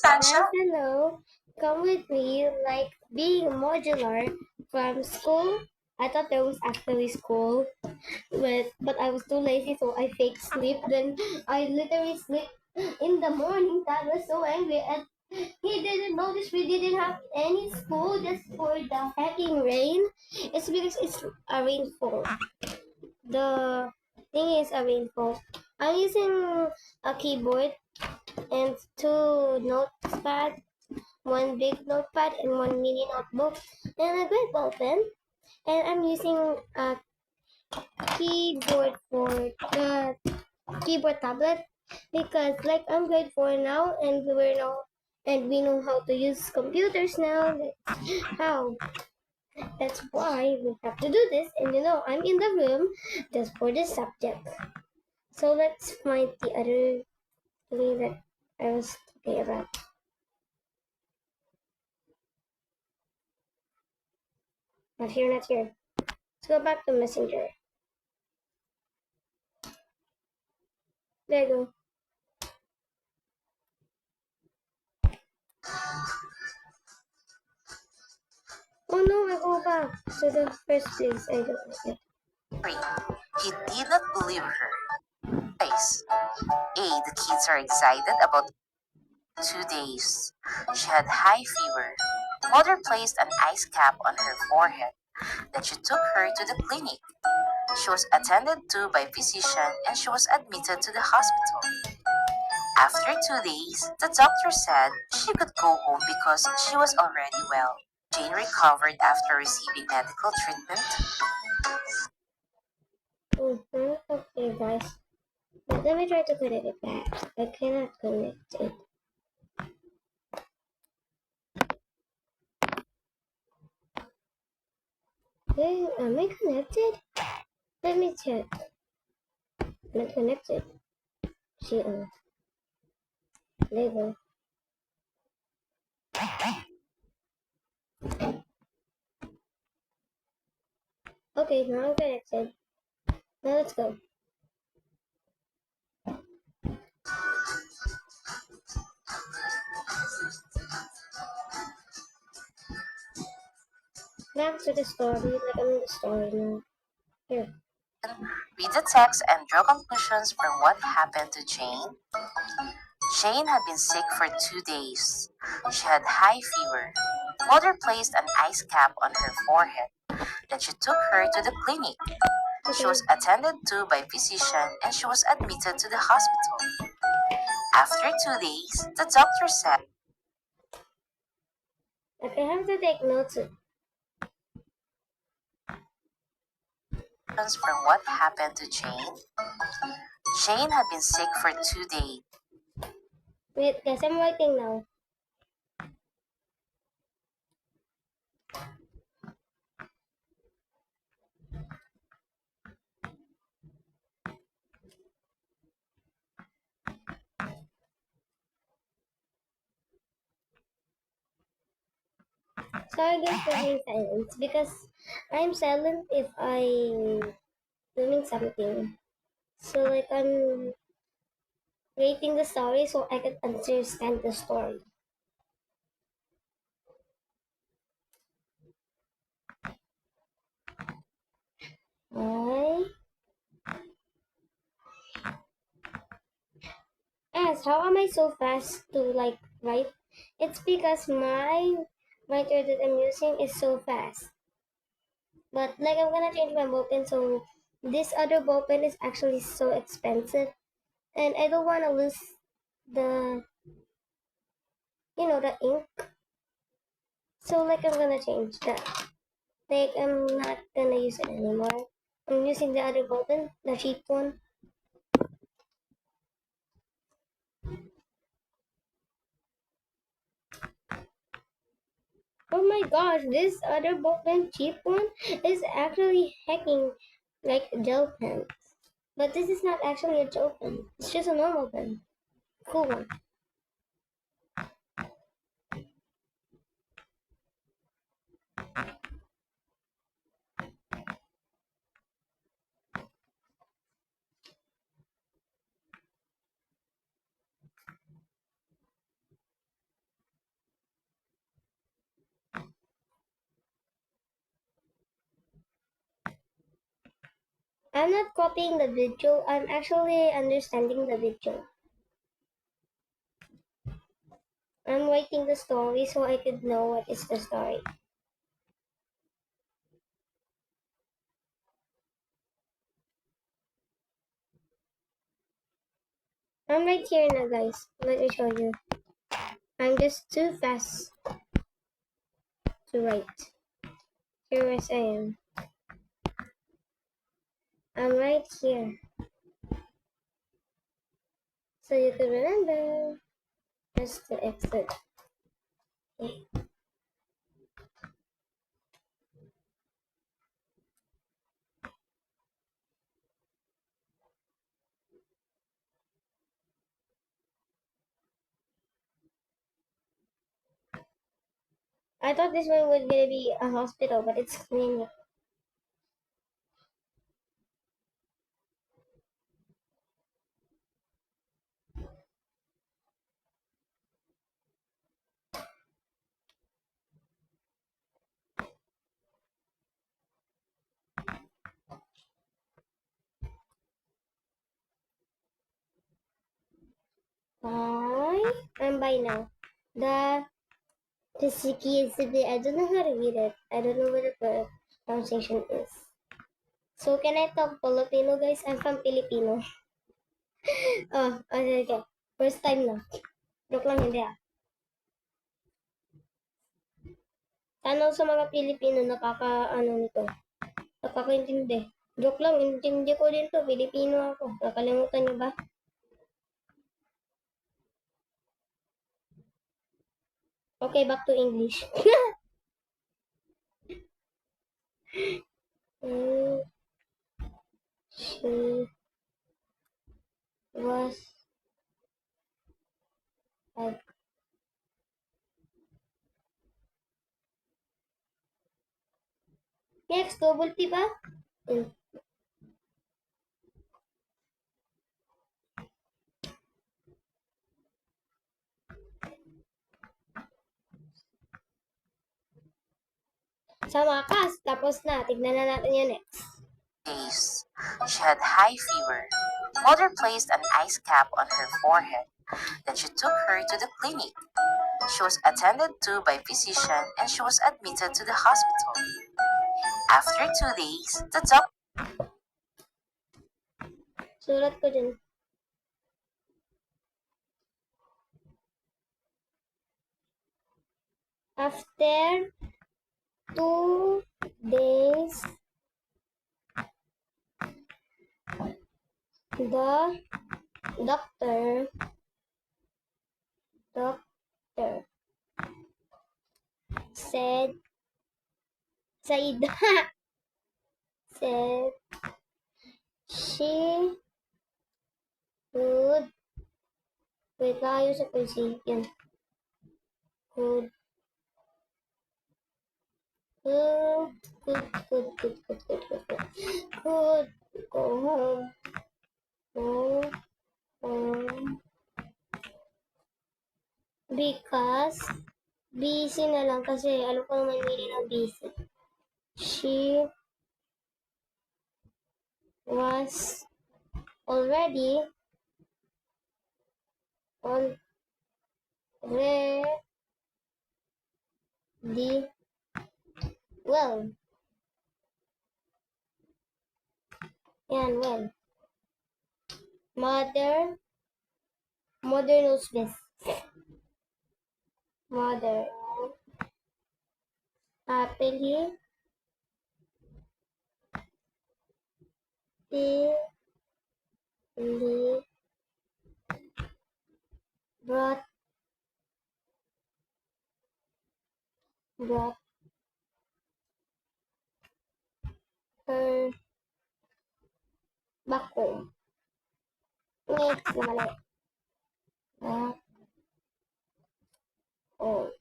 Yes, Francia? hello. Come with me, like being modular from school. I thought there was actually school, but I was too lazy, so I fake sleep. Then I literally sleep in the morning. Dad was so angry, and he didn't notice we didn't have any school just for the hecking rain. It's because it's a rainfall. The thing is a rainfall. I'm using a keyboard and two notepads, one big notepad and one mini notebook, and a great ball pen. And I'm using a keyboard for the keyboard tablet because like I'm grade 4 now and we know how to use computers now. How? That's why we have to do this, and I'm in the room just for this subject. So let's find the other thing that I was talking about. Not here, not here. Let's go back to Messenger. There you go. Oh no, I go back to the first place. I don't like it. Three. He did not believe her face. The kids are excited about 2 days. She had high fever. Mother placed an ice cap on her forehead. Then she took her to the clinic. She was attended to by physician and she was admitted to the hospital. After 2 days, the doctor said she could go home because she was already well. Jane recovered after receiving medical treatment. Okay, guys. But let me try to connect it back. I cannot connect it. Hey, am I connected? Let me check. Am I connected? She there you go. Okay, now I'm connected. Now let's go. Back to the story. Like I'm in the story now. Here. Read the text and draw conclusions from what happened to Jane. Jane had been sick for 2 days. She had high fever. Mother placed an ice cap on her forehead. Then she took her to the clinic. She Okay. was attended to by physician and she was admitted to the hospital. After 2 days, the doctor said Okay, I have to take notes. from what happened to Jane. Jane had been sick for 2 days. Wait, guys, I'm writing now. Sorry guys for being silent because I'm silent if I'm doing something. So like I'm creating the story so I can understand the story. I As how am I so fast to like write? It's because my writer that I'm using is so fast. But like I'm gonna change my ballpen so this other ballpen is actually so expensive and I don't wanna lose the the ink. So like I'm gonna change that. Like I'm not gonna use it anymore. I'm using the other ballpen, the cheap one. Oh my gosh, this other ballpen cheap one is actually hacking like gel pen. But this is not actually a gel pen. It's just a normal pen. Cool one. I'm not copying the video. I'm actually understanding the video. I'm writing the story so I could know what is the story. I'm right here now, guys. Let me show you. I'm just too fast to write. Here as I am. I'm right here. So you can remember. Just to exit. Okay. I thought this one was gonna be a hospital, but it's clinic. Bye. I'm by now. The Siki is I don't know how to read it. I don't know what the pronunciation is. So can I talk Filipino, guys? I'm from Filipino. Oh, okay, okay. First time na. Joke lang, hindi ah. Sana sa mga Pilipino ano nito. Nakakaintindi. Joke lang, intindi ko din to. Pilipino ako. Nakalimutan niyo ba? Okay, back to English. She was like next, double T ba? Sa wakas, tapos na. Tignan na natin yung next. Days. She had high fever. Mother placed an ice cap on her forehead. Then she took her to the clinic. She was attended to by physician and she was admitted to the hospital. After 2 days, the doctor Sulat ko dun. After 2 days, the doctor said said said she could wait tayo sa yun. Could could go home because busy na lang kasi alam ko naman meaning ng busy. She was already well. Yan, well. Mother knows this. Mother happily brought her back home. Next na mali. Back home.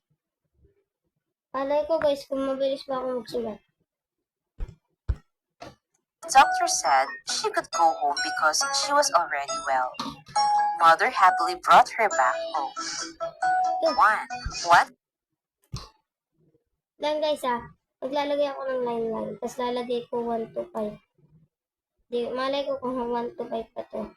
Palay ko guys kung mabilis ba ako magsulat. The doctor said she could go home because she was already well. Mother happily brought her back home. What? Then guys maglalagay ako ng line. Tapos lalagay ko 1 to 5. Di, malay ko kung 1 to 5 pa to.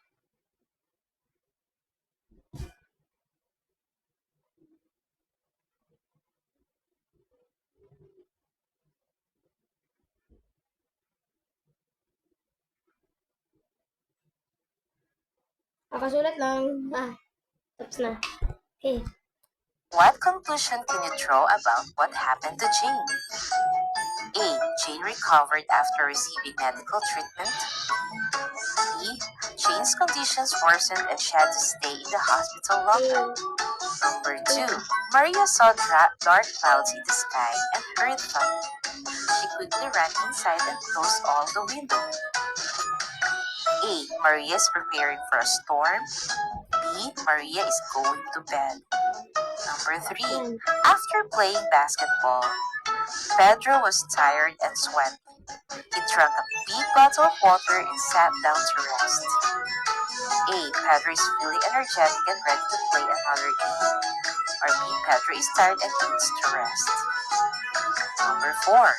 Nakasulat lang. Tapos na. Okay. What conclusion can you draw about what happened to Jane? A. Jane recovered after receiving medical treatment. B. Jane's conditions worsened and she had to stay in the hospital longer. Number 2. Maria saw dark clouds in the sky and heard thunder. She quickly ran inside and closed all the windows. A. Maria is preparing for a storm. B. Maria is going to bed. Number 3. After playing basketball, Pedro was tired and sweaty. He drank a big bottle of water and sat down to rest. A. Pedro is feeling energetic and ready to play another game. Or B. Pedro is tired and needs to rest. Number 4.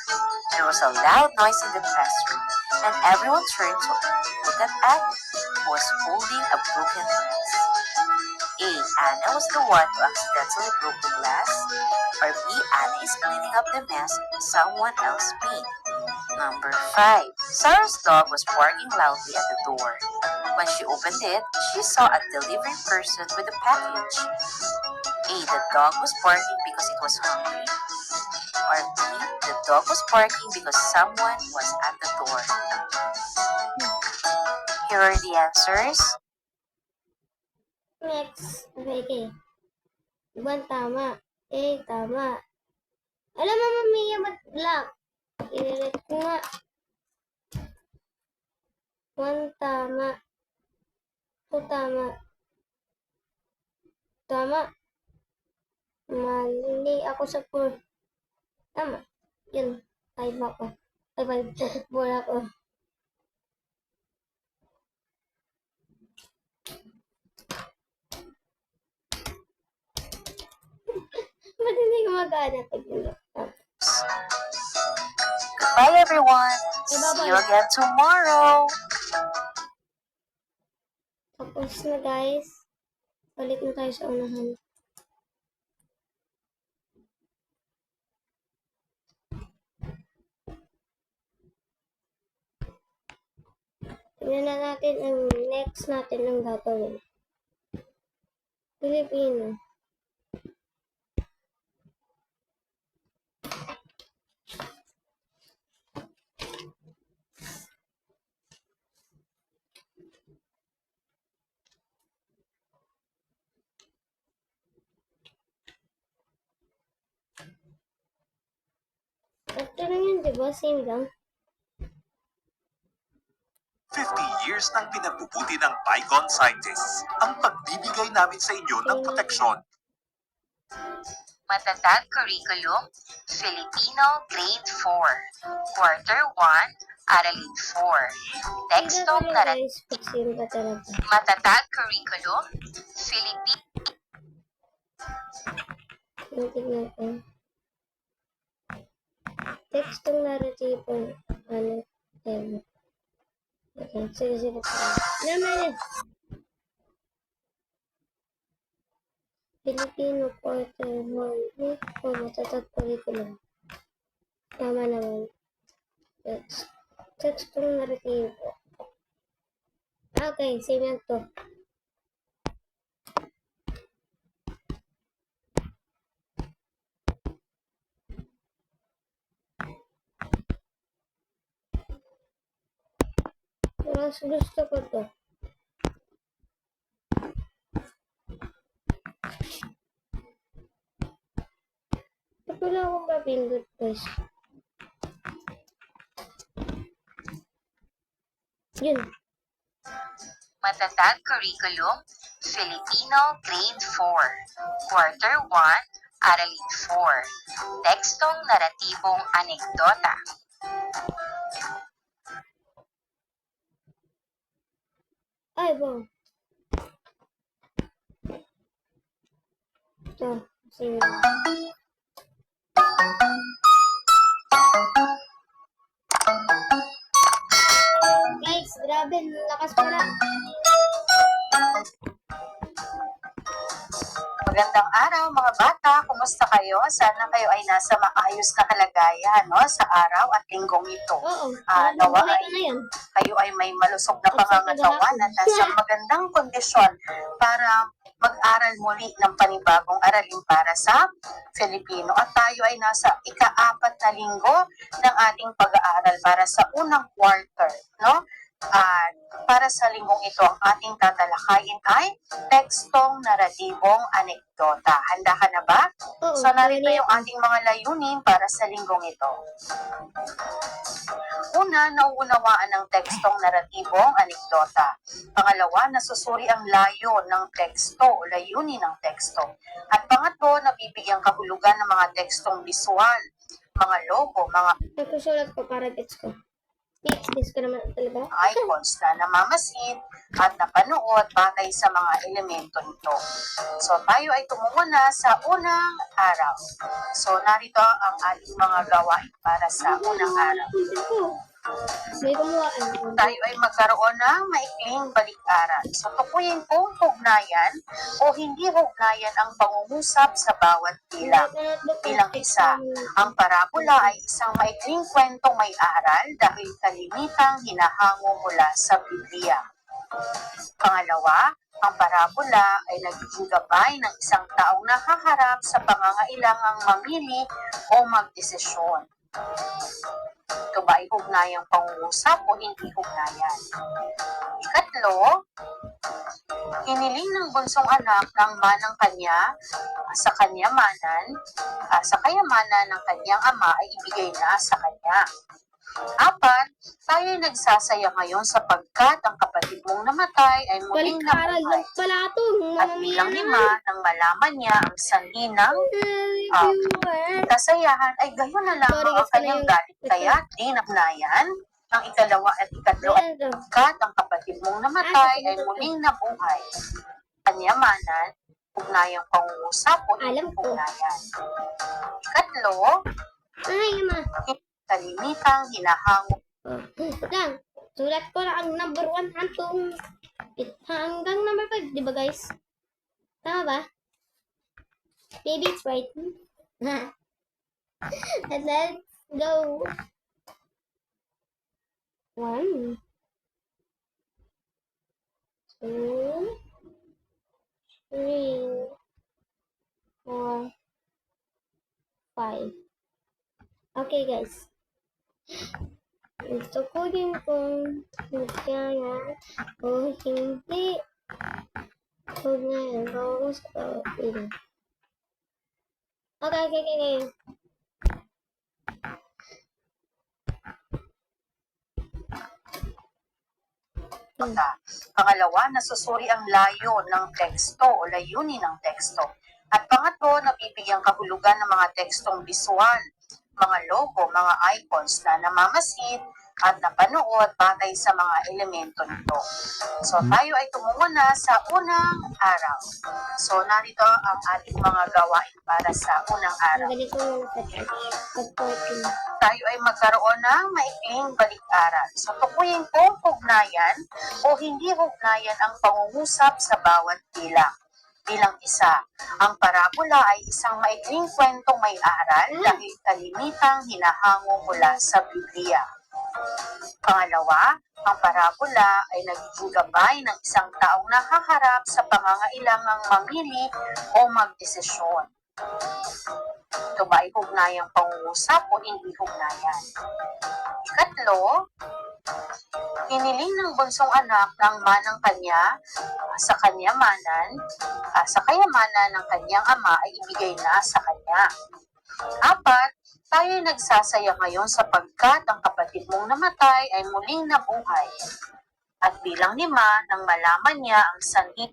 There was a loud noise in the classroom, and everyone turned to look at Anna, who was holding a broken glass. A. Anna was the one who accidentally broke the glass. Or B. Anna is cleaning up the mess someone else made. Number 5. Sarah's dog was barking loudly at the door. When she opened it, she saw a delivery person with a package. A. The dog was barking because it was hungry. Or B. The dog was barking because someone was at the door. Here are the answers. Next. Okay. 1 tama. A, tama. Alam mo, Mamiya, ba't black? Inilit ko nga. 1 tama. 2 tama. Tama. Mali ako sa 4. Tama. Yun. 5 ako. 5 ako. Ba't hindi gumagana pag Goodbye, everyone. See you again tomorrow. Tapos na, guys. Balik na tayo sa unahan. Tignan na natin ang next natin ang gagawin. Filipino. Ito lang yun, diba? Same lang. 50 years ng pinagbubuti ng Bicon Scientists. Ang pagbibigay namin sa inyo ng proteksyon. Matatag Curriculum, Filipino Grade 4, Quarter 1, Aralin 4. Tekstong naratibo. Guys, same ba talaga? Matatag Curriculum, Filipino. Tignan ko. Tekstong naratibo. Ano? Okay, sige. Naman Filipino Quarter 1 matatag curriculum. Tama naman. Tekstong naratibo. Okay, same yan to. Mas gusto ko to. Ba't wala akong mapindot, guys? Yun. Matatag Curriculum, Filipino Grade 4, Quarter 1, Aralin 4. Tekstong naratibong anekdota. Ay, wow. Ito. Sige. Guys, Grabe, lakas pala. Magandang araw mga bata, kumusta kayo? Sana kayo ay nasa maayos na kalagayan sa araw at linggong ito. Oo, Nawa buhay ay ko na yan. kayo ay may malusog na pangangatawan at nasa magandang kondisyon para mag-aral muli ng panibagong aralin para sa Filipino. At tayo ay nasa ika-4 na linggo ng ating pag-aaral para sa unang quarter, no? At para sa linggong ito, ang ating tatalakayin ay tekstong naratibong anekdota. Handa ka na ba? Oo, So, narito ready yung ako. ating mga layunin para sa linggong ito. Una, nauunawaan ng tekstong naratibong anekdota. Pangalawa, nasusuri ang layo ng teksto o layunin ng teksto. At pangatlo, nabibigyang kahulugan ng mga tekstong visual, mga logo, mga Nagsusulat ko para gets ko. Gets ko naman talaga. icons na namamasid at napanood batay sa mga elemento nito. So, tayo ay tumungo na sa unang araw. So, narito ang ating mga gawain para sa unang araw. May kumuha. Tayo ay magkaroon ng maikling balik-aral. So, tukuyin kung hugnayan o hindi hugnayan ang pangungusap sa bawat bilang. Bilang isa, ang parabola ay isang maikling kwentong may aral dahil kalimitang hinahango mula sa Biblia. Pangalawa, ang parabola ay nagiging gabay ng isang taong nakaharap sa pangangailangang mamili o magdesisyon. Ito ba ay hugnayang pangungusap o hindi hugnayan? Ikatlo, hiniling ng bunsong anak ng manang kanya sa kanyamanan, sa kayamanan ng kanyang ama ay ibigay na sa kanya. Apat, tayo'y nagsasaya ngayon sapagkat ang kapatid mong namatay ay muling Balik-aral nabuhay. lang pala ito. At bilang 5, nang malaman niya ang sanhi ng Viewer. kasayahan ay gayon na lamang ang kanyang galit kaya di napnayan. Ang ikalawa at ikatlo ay Ayan ito. kat ang kapatid mong namatay ay muling nabuhay. Kanyamanan, ugnayang pangungusap o hindi Alam ko. ugnayan. Ikatlo, Ay, ma. kalimitang hinahango. Lang. Sulat ko na ang number 1 hanggang number 5. Di ba, guys? Tama ba? Maybe it's right. And let's go. 1, 2, 3, 4, 5. Okay, guys. Gusto ko din kung kaya o hindi. Huwag na yun. Focus ko. Okay. Pangalawa, nasusuri ang layo ng teksto o layunin ng teksto. At pangatlo, nabibigyang kahulugan ng mga tekstong visual, mga logo, mga icons na namamasid at napanood batay sa mga elemento nito. So, tayo ay tumungo na sa unang araw. So, narito ang ating mga gawain para sa unang araw. Ganito mo na sa Tayo ay magkaroon ng maikling balik-aral. So, tukuyin kung hugnayan o hindi hugnayan ang pangungusap sa bawat bilang. Bilang isa, ang parabola ay isang maikling kwentong may aral dahil kalimitang hinahango mula sa Biblia. Pangalawa, ang parabola ay nagiging gabay ng isang taong nakaharap sa pangangailangang mamili o magdesisyon. Ito ba ay hugnayang pangungusap o hindi hugnayan? Ikatlo, hiniling ng bunsong anak ng manang kanya sa kanyamanan, sa kayamanan ng kanyang ama ay ibigay na sa kanya. Apat, tayo'y nagsasaya ngayon sapagkat ang kapatid mong namatay ay muling nabuhay. At bilang 5, nang malaman niya ang sanhi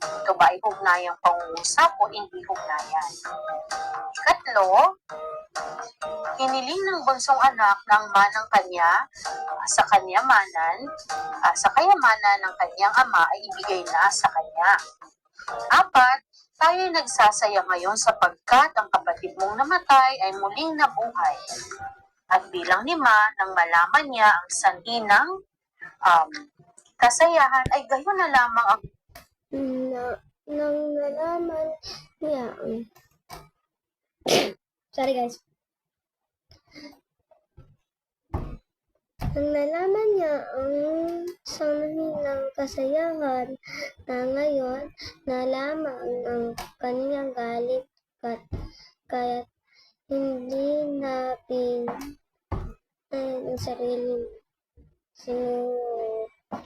ito ba ay hugnayang pangungusap o hindi hugnayan? Ikatlo, hiniling ng bunsong anak ng manang kanya sa kanyamanan, sa kayamanan ng kanyang ama ay ibigay na sa kanya. Apat, Tayo'y nagsasaya ngayon sapagkat ang kapatid mong namatay ay muling nabuhay. At bilang 5, nang malaman niya ang sanhi ng kasayahan, ay gayon na lamang ang Nang nalaman niya sorry guys. Nang nalaman niya ang sanhi ng kasayahan na ngayon na lamang ang kanyang galit kaya't hindi natin ang sariling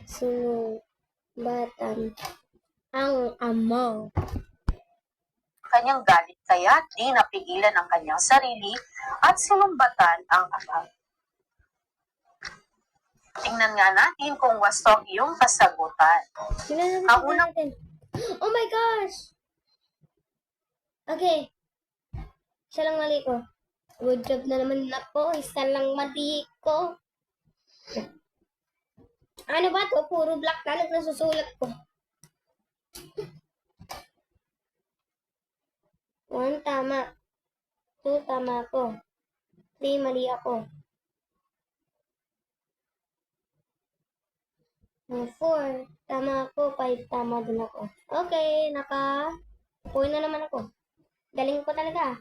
sinubatan ang ama. kanyang galit, kaya di napigilan ang kanyang sarili at sinumbatan ang ama. Tingnan nga natin kung wasto ang iyong kasagutan. Ang unang natin. Oh my gosh! Okay. Isa lang mali ko. Good job na naman ako. Isa lang mali ko. Ano ba to? Puro black na nasusulat ko. 1 tama. 2 tama ako. 3 mali ako. 4 tama ako. 5 tama din ako. Okay, 4 na naman ako. Galing ko talaga.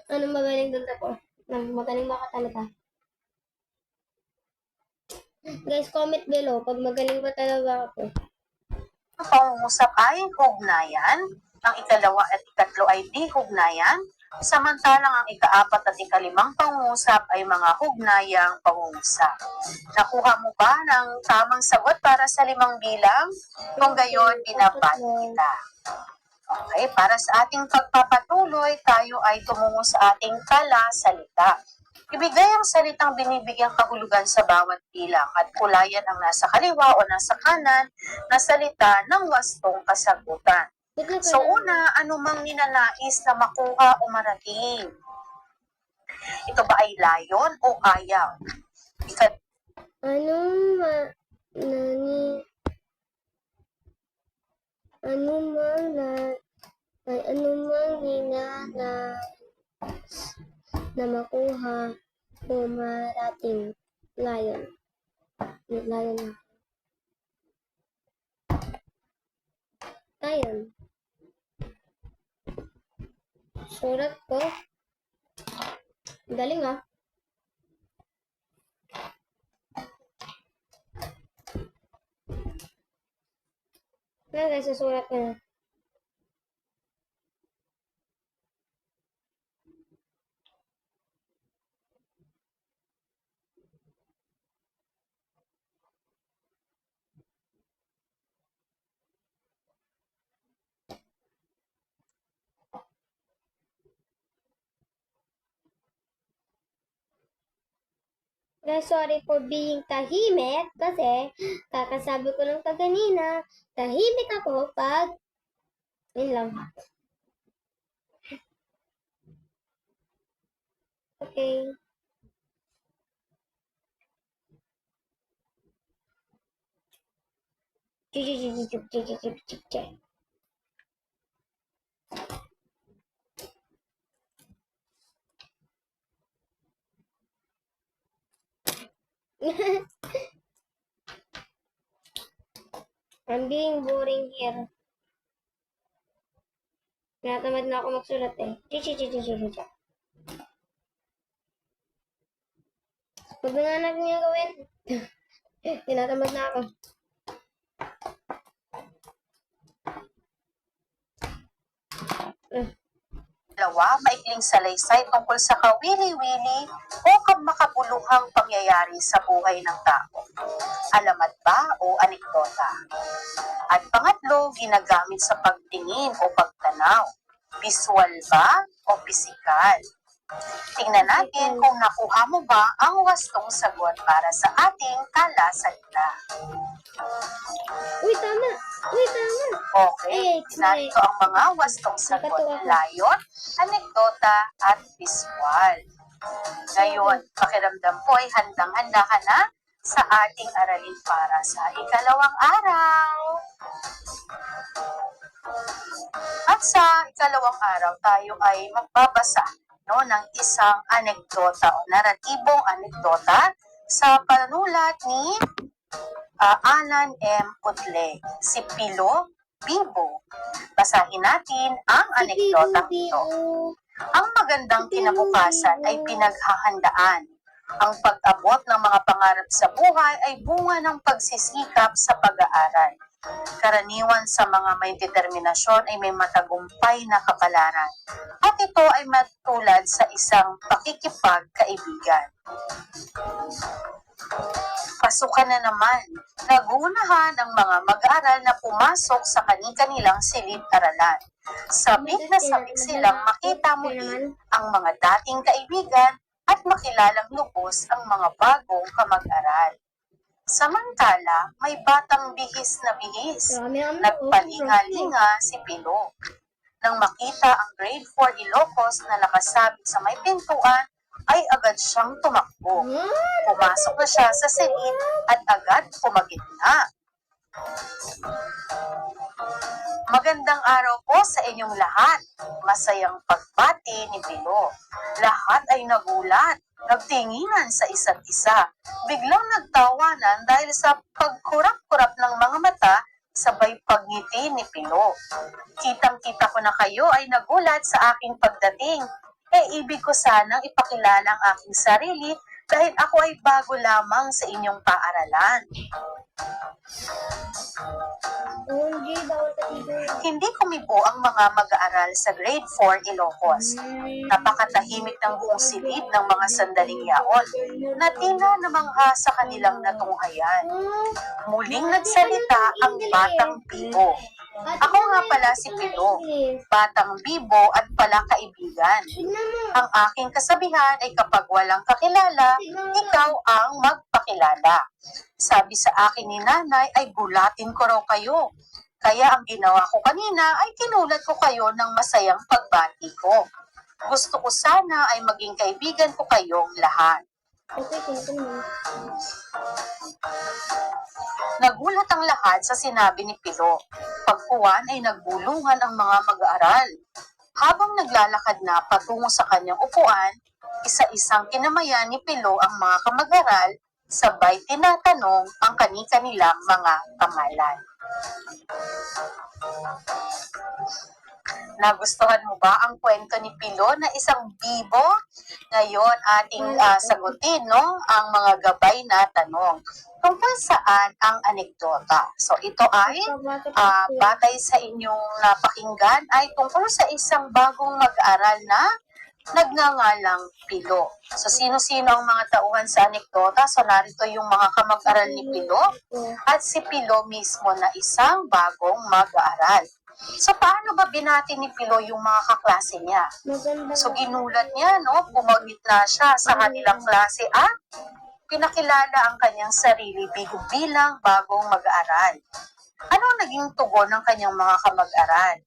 Anong magaling doon ako? Magaling ba ka talaga? Guys, comment below pag magaling ba talaga ako. Ang pangungusap ay hugnayan, ang ikalawa at ikatlo ay di hugnayan, samantalang ang ika-4 at ika-5 pangungusap ay mga hugnayang pangungusap. Nakuha mo ba ng tamang sagot para sa 5 bilang? Kung gayon, binabati kita. Okay, para sa ating pagpapatuloy, tayo ay tumungo sa ating kalasalita. Ibigay ang salitang binibigyang kahulugan sa bawat bilang at kulayan ang nasa kaliwa o nasa kanan na salita ng wastong kasagutan. So una, anumang ninanais na makuha o marating? Ito ba ay layon o ayaw? Anumang ninanais na makuha o marating. Lion. Lion na. Lion. Surat ko. Galing ah. Ano guys, susurat ko na. Guys, sorry for being tahimik kasi kakasabi ko lang kaganina, tahimik ako pag yun lang. Okay. I'm being boring here. Tinatamad na ako magsulat eh. Huwag na nga natin yung gawin. Tinatamad na ako. Dalawa, maikling salaysay tungkol sa kawili-wili o makabuluhang pangyayari sa buhay ng tao. Alamat ba o anekdota? At pangatlo, ginagamit sa pagtingin o pagtanaw. Visual ba o pisikal? Tingnan natin kung nakuha mo ba ang wastong sagot para sa ating kalasalita. Uy, tama! Uy, tama! Okay, narito ang mga wastong sagot. Layon, anekdota, at visual. Ngayon, pakiramdam ko ay handang-handa ka na sa ating aralin para sa ikalawang araw. At sa ikalawang araw, tayo ay magbabasa ng isang anekdota o naratibong anekdota sa panulat ni Alan M. Putle, si Pilo Bibo. Basahin natin ang anekdota ito. Ang magandang kinabukasan ay pinaghahandaan. Ang pag-abot ng mga pangarap sa buhay ay bunga ng pagsisikap sa pag-aaral. Karaniwan sa mga may determinasyon ay may matagumpay na kapalaran. At ito ay matulad sa isang pakikipagkaibigan. Pasukan na naman, nagunahan ang mga mag-aaral na pumasok sa kani-kanilang silid-aralan. Sabik na sabik silang makita muli ang mga dating kaibigan at makilalang lubos ang mga bagong kamag-aral. Samantala, may batang bihis na bihis. Nagpalinga-linga si Pilo. Nang makita ang grade 4 Ilocos na nakasabit sa may pintuan, ay agad siyang tumakbo. Pumasok na siya sa silid at agad pumagitna. Magandang araw po sa inyong lahat. Masayang pagbati ni Pilo. Lahat ay nagulat. Nagtinginan sa isa't isa. Biglang nagtawanan dahil sa pagkurap-kurap ng mga mata sabay pagngiti ni Pilo. Kitang-kita ko na kayo ay nagulat sa aking pagdating. Ibig ko sanang ipakilala ang aking sarili dahil ako ay bago lamang sa inyong paaralan. Hindi kumibo ang mga mag-aaral sa grade 4 Ilocos. Napakatahimik ng buong silid ng mga sandaling yaon na tina namangha sa kanilang natunghayan. Muling nagsalita ang batang Bibo. Ako nga pala si Pilo, batang bibo at pala kaibigan. Ang aking kasabihan ay kapag walang kakilala, ikaw ang magpakilala. Sabi sa akin ni nanay ay gulatin ko raw kayo. Kaya ang ginawa ko kanina ay kinulat ko kayo ng masayang pagbati ko. Gusto ko sana ay maging kaibigan ko kayong lahat. Nagulat ang lahat sa sinabi ni Pilo. Pagkuwan ay nagbulungan ang mga mag-aaral. Habang naglalakad na patungo sa kanyang upuan, isa-isang kinamayan ni Pilo ang mga kamag-aral, sabay tinatanong ang kani-kanilang mga pangalan. Nagustuhan mo ba ang kwento ni Pilo na isang bibo? Ngayon ating sagutin ang mga gabay na tanong. Tungkol saan ang anekdota? So ito ay batay sa inyong napakinggan ay tungkol sa isang bagong mag-aral na nagngangalang Pilo. So sino-sino ang mga tauhan sa anekdota? So narito yung mga kamag-aral ni Pilo at si Pilo mismo na isang bagong mag-aaral. So paano ba binati ni Pilo yung mga kaklase niya? So ginulat niya, pumagit na siya sa kanilang klase at pinakilala ang kanyang sarili bilang bagong mag-aaral. Ano ang naging tugon ng kanyang mga kamag-aral?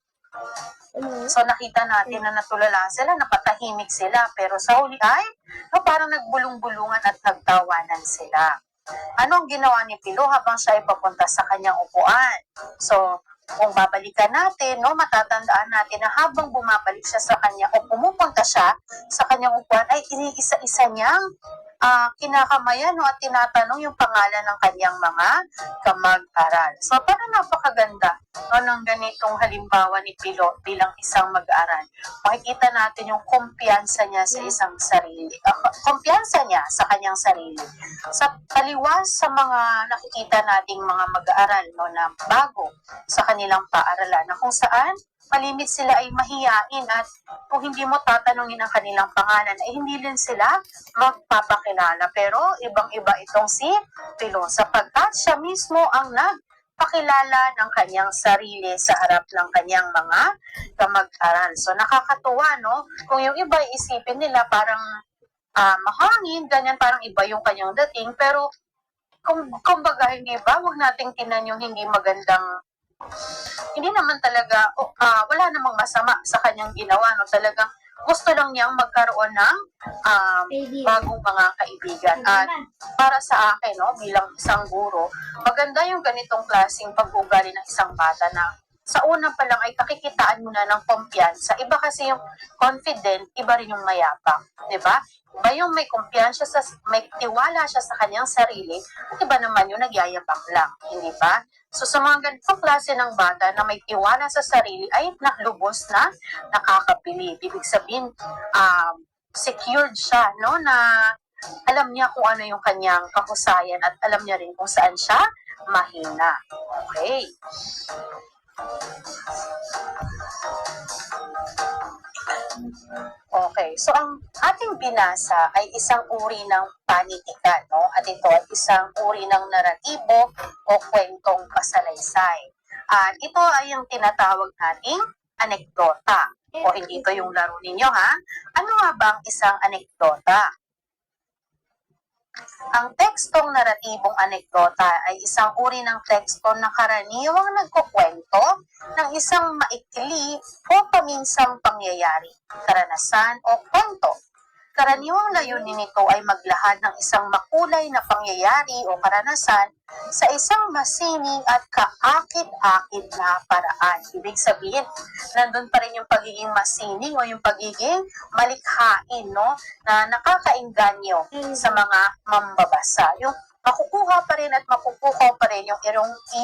So nakita natin na natulala sila, napatahimik sila, pero sa huli ay parang nagbulong-bulungan at nagtawanan sila. Ano ang ginawa ni Pilo habang siya ay papunta sa kanyang upuan? So kung babalikan natin, matatandaan natin na habang bumabalik siya sa kanya o pumupunta siya sa kanyang upuan ay iniisa-isa niyang kinakamayan at tinatanong yung pangalan ng kanyang mga kamag-aral. So parang napakaganda ng ganitong halimbawa ni Pilo bilang isang mag-aaral. Makikita natin yung kumpiyansa niya sa isang sarili. Kumpiyansa niya sa kanyang sarili. Sa taliwas sa mga nakikita nating mga mag-aaral na bago sa kanilang paaralan na kung saan malimit sila ay mahiyain at kung hindi mo tatanungin ang kanilang pangalan ay hindi din sila magpapakilala. Pero ibang-iba itong si Pilo sapagkat siya mismo ang nagpakilala ng kanyang sarili sa harap ng kanyang mga kamag-aral. So nakakatuwa, kung yung iba isipin nila parang mahangin, ganyan, parang iba yung kanyang dating, pero kumbaga hindi ba, huwag nating tinan yung hindi magandang, hindi naman talaga, wala namang masama sa kanyang ginawa, talagang gusto lang niyang magkaroon ng bagong mga kaibigan. At para sa akin, bilang isang guro, maganda yung ganitong klaseng pag-uugali ng isang bata na sa una pa lang ay kakikitaan mo na ng kumpiyansa. Iba kasi yung confident, iba rin yung mayabang, 'di ba? Iba yung may kumpiyansa may tiwala siya sa kanyang sarili, at iba naman yung nagyayabang lang, hindi ba? So sa mga ganitong klase ng bata na may tiwala sa sarili ay naklubos na nakakabilib. Ibig sabihin, secured siya, no, na alam niya kung ano yung kanyang kahusayan at alam niya rin kung saan siya mahina. Okay. Okay, so ang ating binasa ay isang uri ng panitikan, no? At ito ay isang uri ng naratibo o kwentong kasalaysay. At ito ay yung tinatawag nating anekdota. O hindi ito yung laro ninyo, ha? Ano nga ba ang isang anekdota? Ang tekstong naratibong anekdota ay isang uri ng teksto na karaniwang nagkukwento ng isang maikli o paminsang pangyayari, karanasan o kwento. Karaniwang layunin nito ay maglahad ng isang makulay na pangyayari o karanasan sa isang masining at kaakit-akit na paraan. Ibig sabihin, nandun pa rin yung pagiging masining o yung pagiging malikhain, no, na nakakainganyo sa mga mambabasa. Yung makukuha pa rin at makukuha pa rin yung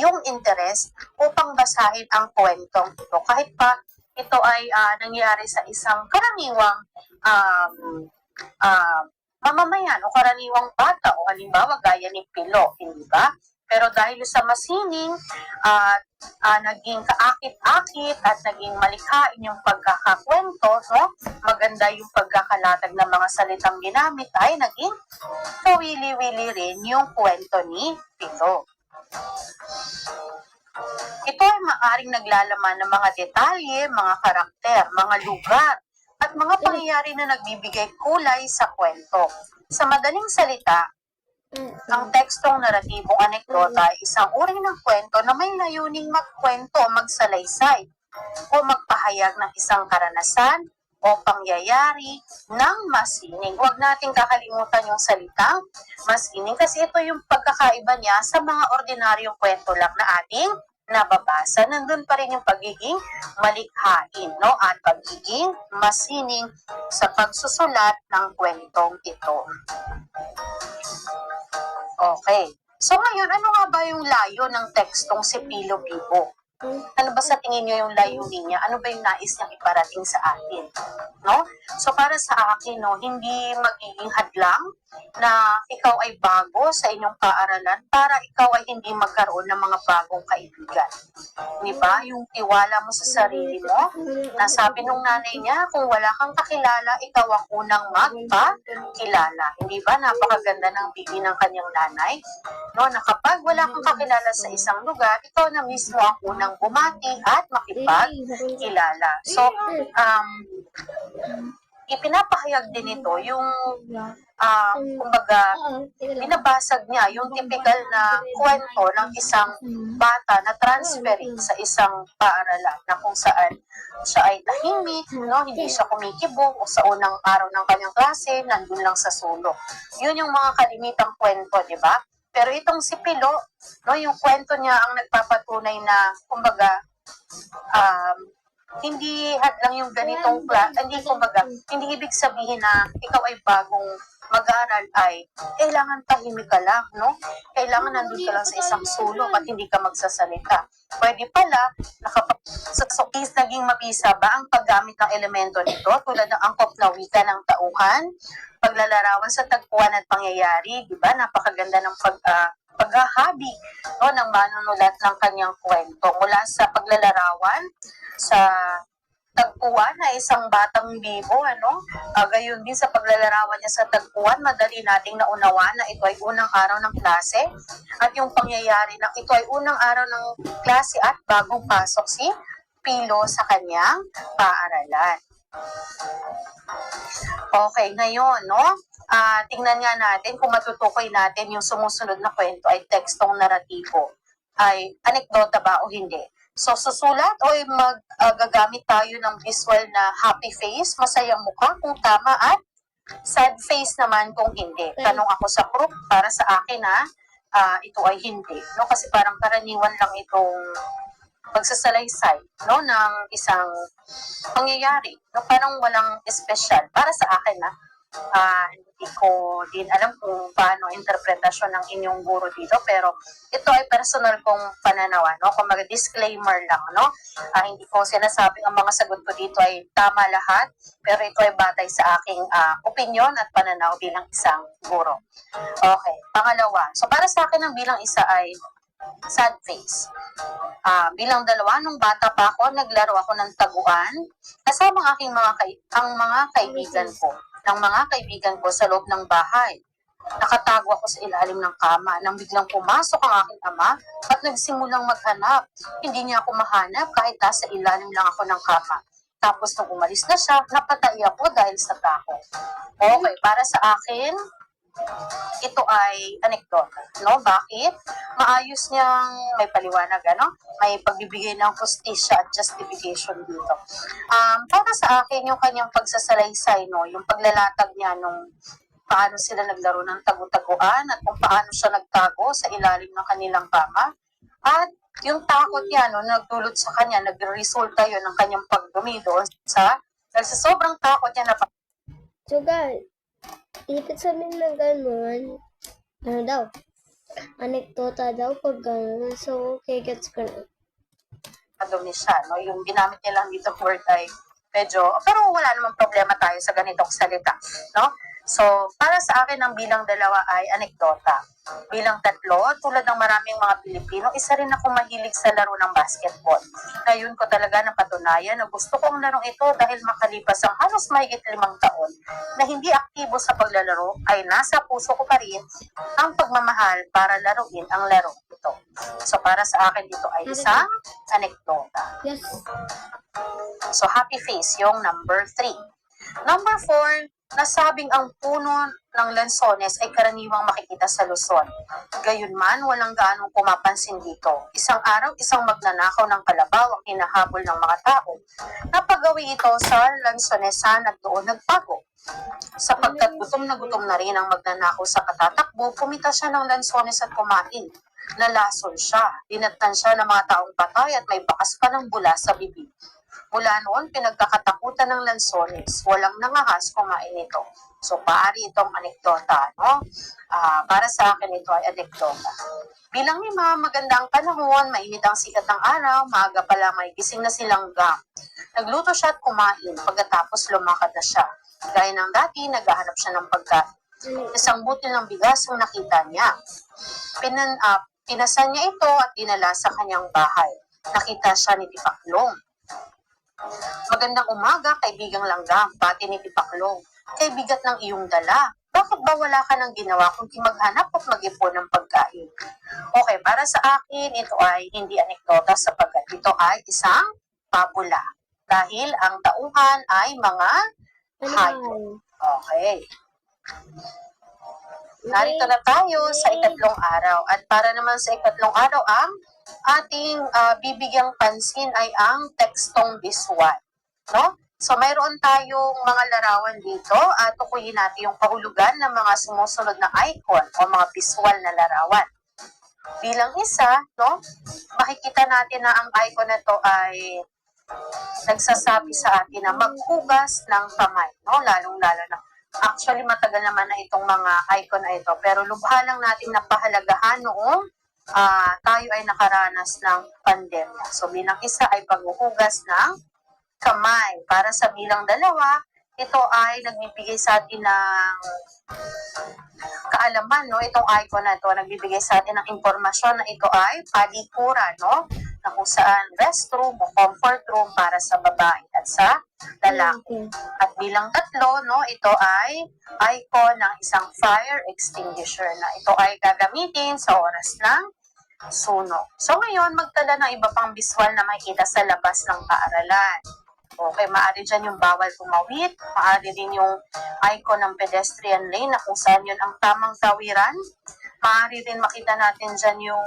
iyong interes upang basahin ang kwentong ito. Kahit pa ito ay nangyari sa isang karaniwang mamamayan o karaniwang bata o halimbawa gaya ni Pilo, hindi ba? Pero dahil sa masining naging kaakit-akit at naging malikhain yung pagkakakwento, no? Maganda yung pagkakalatag ng mga salitang ginamit ay naging kawili-wili rin yung kwento ni Pilo. Ito ay maaring naglalaman ng mga detalye, mga karakter, mga lugar, at mga pangyayari na nagbibigay kulay sa kwento. Sa madaling salita, ang tekstong naratibong anekdota ay isang uri ng kwento na may layuning magkwento, magsalaysay, o magpahayag ng isang karanasan o pangyayari ng masining. Huwag nating kakalimutan yung salitang masining kasi ito yung pagkakaiba niya sa mga ordinaryong kwento lang na ating nababasa. Nandun pa rin yung pagiging malikhain, no? At pagiging masining sa pagsusulat ng kwentong ito. Okay. So ngayon, ano nga ba yung layo ng tekstong si Pilo Bibo? Ano ba sa tingin nyo yung layunin niya? Ano ba yung nais niyang iparating sa atin? No? So para sa akin, no, hindi magiging hadlang na ikaw ay bago sa inyong paaralan para ikaw ay hindi magkaroon ng mga bagong kaibigan. Di ba? Yung tiwala mo sa sarili mo, nasabi nung nanay niya, kung wala kang kakilala, ikaw ang unang magpakilala. Hindi ba? Napakaganda ng bibi ng kanyang nanay. No, na kapag wala kang kakilala sa isang lugar, ikaw na mismo ang unang bumati at makipagkilala. So, ipinapahayag din ito yung kumbaga, binabasag niya yung typical na kwento ng isang bata na transferring sa isang paaralan na kung saan siya ay tahimik, no? Hindi siya kumikibo o sa unang araw ng kanyang klase, nandun lang sa sulok. Yun yung mga kalimitang kwento, di ba? Pero itong si Pilo, no, yung kwento niya ang nagpapatunay na, kumbaga, hindi hadlang yung ganitong hindi ibig sabihin na ikaw ay bagong mag-aaral ay kailangan tahimik ka lang, no? Kailangan nandun ka lang sa isang sulok at hindi ka magsasalita. Pwede pala, sa sukis naging mabisa ba ang paggamit ng elemento nito tulad ng angkop na wika ng tauhan, paglalarawan sa tagpuan at pangyayari, di ba? Napakaganda ng paghahabi, no, ng manunulat ng kanyang kwento mula sa paglalarawan sa tagpuan na isang batang bibo, gayon din sa paglalarawan niya sa tagpuan, madali nating naunawaan na ito ay unang araw ng klase at yung pangyayari na ito ay unang araw ng klase at bagong pasok si Pilo sa kanyang paaralan. Okay, ngayon, no? Tingnan nga natin kung matutukoy natin yung sumusunod na kwento ay tekstong naratibo. Ay anekdota ba o hindi? So, susulat o gagamit tayo ng visual na happy face, masayang mukha kung tama at sad face naman kung hindi. Tanong ako sa group, para sa akin ito ay hindi. No? Kasi parang karaniwan lang itong pagsasalaysay, no, ng isang pangyayari. No, parang walang espesyal. Para sa akin, hindi ko din alam kung paano interpretasyon ng inyong guro dito, pero ito ay personal kong pananaw, no? Kung disclaimer lang, no? Hindi ko sinasabing ang mga sagot ko dito ay tama lahat, pero ito ay batay sa aking opinion at pananaw bilang isang guro. Okay, pangalawa. So para sa akin ang bilang isa ay sad face. Bilang dalawa, nung bata pa ako, naglaro ako ng taguan kasama ang aking mga kaibigan ko. Ng mga kaibigan ko sa loob ng bahay. Nakatago ako sa ilalim ng kama nang biglang pumasok ang aking ama at nagsimulang maghanap. Hindi niya ako mahanap kahit nasa ilalim lang ako ng kama. Tapos nung umalis na siya, napatay ako dahil sa takot. Okay, para sa akin, ito ay anekdota, no? Bakit? Maayos niyang may paliwanag, ano? May pagbibigay ng hustisya at justification dito. Para sa akin, yung kanyang pagsasalaysay, no? Yung paglalatag niya nung paano sila naglaro ng tagu-taguan at kung paano siya nagtago sa ilalim ng kanilang kama. At yung takot niya, no? Nagdulot sa kanya, nagresulta yun ng kanyang pagdumi doon sa sobrang takot niya na So guys, ibig sabihin ng ganun, ano daw, anekdota daw pag ganun. So, okay, gets ko na. padumi siya, no? Yung ginamit nilang dito word ay medyo, pero wala namang problema tayo sa ganitong salita, no? So, para sa akin, ang bilang dalawa ay anekdota. Bilang tatlo, tulad ng maraming mga Pilipino, isa rin ako mahilig sa laro ng basketball. Ngayon ko talaga napatunayan na gusto ko ang larong ito dahil makalipas ang halos mahigit 5 taon na hindi aktibo sa paglalaro ay nasa puso ko pa rin ang pagmamahal para laruin ang laro ito. So, para sa akin dito ay isang anekdota. Yes. So, happy face yung number 3. Number 4, nasabing ang puno ng lansones ay karaniwang makikita sa Luzon. Gayunman, walang gaanong pumapansin dito. Isang araw, isang magnanakaw ng kalabaw ang hinahabol ng mga tao. Napagawi ito sa lansonesan at doon nagpago. Sapagkat gutom na rin ang magnanakaw sa katatakbo, pumita siya ng lansones at kumain. Nalason siya, dinatan siya ng mga taong patay at may bakas pa ng bula sa bibig. Mula noon, pinagkakatakutan ng lansones. Walang nangahas kumain ito. So, paari itong anekdota, no? Para sa akin, ito ay anekdota. Bilang 5, maganda ang panahon, mainit ang sikat ng araw, maaga pa lang may gising na silang gam. Nagluto siya at kumain, pagkatapos lumakad na siya. Gaya ng dati, naghahanap siya ng pagkain. Isang butil ng bigas ang nakita niya. Pinasan niya ito at dinala sa kanyang bahay. Nakita siya ni Tipaklong. Magandang umaga, kaibigang langgam, pati ni Tipaklong. Kay bigat ng iyong dala. Bakit ba wala ka nang ginawa kundi maghanap at mag-ipon ng pagkain? Okay, para sa akin, ito ay hindi anekdota sapagkat ito ay isang pabula. Dahil ang tauhan ay mga hayop. Okay. Narito na tayo sa ikatlong araw. At para naman sa ikatlong araw, ang ating bibigyang pansin ay ang tekstong visual. No? So, mayroon tayong mga larawan dito at tukuyin natin yung kahulugan ng mga sumusunod na icon o mga visual na larawan. Bilang isa, no, makikita natin na ang icon na to ay nagsasabi sa atin na maghugas ng kamay. No? Lalong-lalo na. Actually, matagal naman na itong mga icon na ito. Pero lubha lang natin napahalagahan noong tayo ay nakaranas ng pandemya. So, bilang isa ay paghuhugas ng kamay. Para sa bilang dalawa, ito ay nagbibigay sa atin ng kaalaman, no? Itong icon na ito, nagbibigay sa atin ng impormasyon na ito ay palikuran, no? Na kung saan restroom o comfort room para sa babae at sa lalaki. At bilang tatlo, no, ito ay icon ng isang fire extinguisher na ito ay gagamitin sa oras ng sunog. So ngayon, magtala ng iba pang visual na makikita sa labas ng paaralan. Okay, maaari dyan yung bawal tumawid, maaari din yung icon ng pedestrian lane na kung saan yun ang tamang tawiran. Maaari din makita natin dyan yung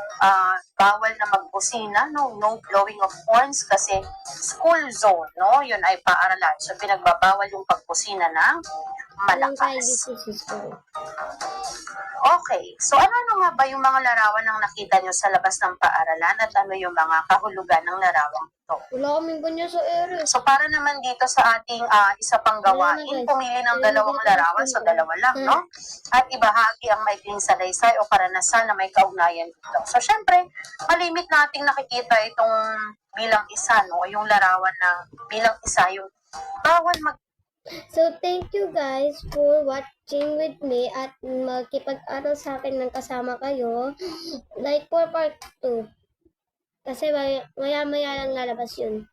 bawal na magbusina, no blowing of horns kasi school zone, no? Yun ay paaralan. So, pinagbabawal yung pagbusina ng Walang malakas. privacy sa school. Okay, so ano nga ba yung mga larawan ang nakita nyo sa labas ng paaralan at ano yung mga kahulugan ng larawan ito? Wala kaming ganyan sa ere. So para naman dito sa ating isa pang Wala na, gawain, guys. pumili ng Wala na dalawang dito larawan, sa so school. dalawa lang, no? At ibahagi ang maikling salaysay o karanasan na may kaugnayan dito. So syempre, malimit nating nakikita itong bilang isa, no? Yung larawan na bilang isa, yung bawal So, thank you guys for watching with me at makipag-aral sa akin ng kasama kayo. Like for part 2. Kasi maya-maya lang lalabas yun.